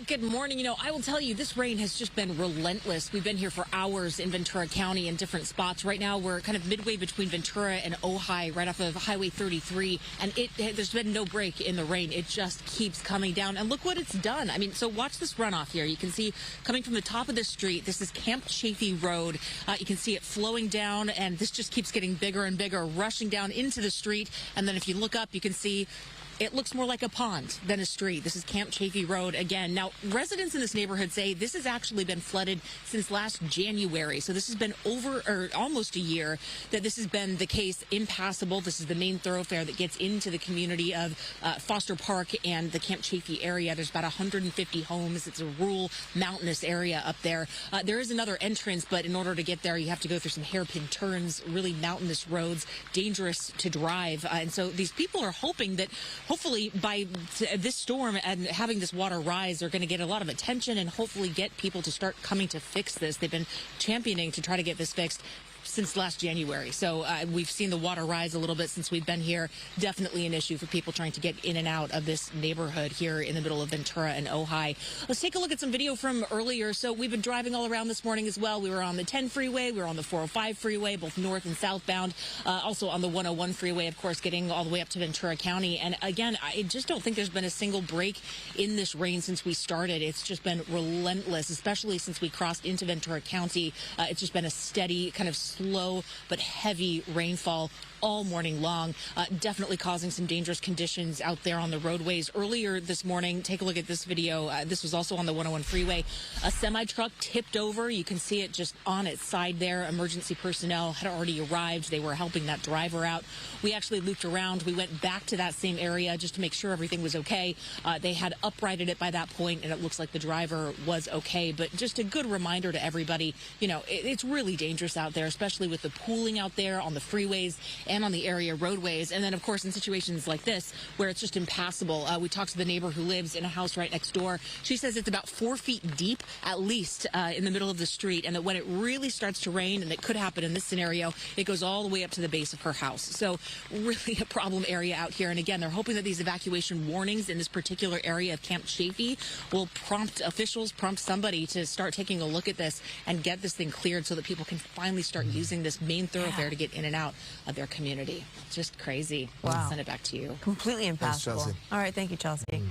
Good morning. I will tell you, this rain has just been relentless. We've been here for hours in Ventura County in different spots. Right now, we're kind of midway between Ventura and Ojai, right off of Highway 33, and there's been no break in the rain. It just keeps coming down, and look what it's done. So watch this runoff here. You can see coming from the top of the street, this is Camp Chafee Road. You can see it flowing down, and this just keeps getting bigger and bigger, rushing down into the street. And then if you look up, you can see it looks more like a pond than a street. This is Camp Chafee Road again. Now, residents in this neighborhood say this has actually been flooded since last January. So this has been almost a year that this has been the case, impassable. This is the main thoroughfare that gets into the community of Foster Park and the Camp Chafee area. There's about 150 homes. It's a rural, mountainous area up there. There is another entrance, but in order to get there, you have to go through some hairpin turns, really mountainous roads, dangerous to drive. And so these people are hoping that hopefully by this storm and having this water rise, they're going to get a lot of attention and hopefully get people to start coming to fix this. They've been championing to try to get this fixed since last January. So we've seen the water rise a little bit since we've been here. Definitely an issue for people trying to get in and out of this neighborhood here in the middle of Ventura and Ojai. Let's take a look at some video from earlier. So we've been driving all around this morning as well. We were on the 10 freeway. We were on the 405 freeway, both north and southbound. Also on the 101 freeway, of course, getting all the way up to Ventura County. And again, I just don't think there's been a single break in this rain since we started. It's just been relentless, especially since we crossed into Ventura County. It's just been a steady, kind of slow but heavy rainfall all morning long, definitely causing some dangerous conditions out there on the roadways. Earlier this morning, take a look at this video. This was also on the 101 freeway. A semi-truck tipped over. You can see it just on its side there. Emergency personnel had already arrived. They were helping that driver out. We actually looped around. We went back to that same area just to make sure everything was okay. They had uprighted it by that point, and it looks like the driver was okay. But just a good reminder to everybody, it's really dangerous out there, especially with the pooling out there on the freeways and on the area roadways. And then, of course, in situations like this where it's just impassable. We talked to the neighbor who lives in a house right next door. She says it's about 4 feet deep, at least, in the middle of the street, and that when it really starts to rain, and it could happen in this scenario, it goes all the way up to the base of her house. So really a problem area out here. And again, they're hoping that these evacuation warnings in this particular area of Camp Chafee will prompt officials, prompt somebody to start taking a look at this and get this thing cleared so that people can finally start using this main thoroughfare to get in and out of their community. Just crazy. Wow. I'll send it back to you. Completely impassable. Thanks, Chelsea. All right. Thank you, Chelsea.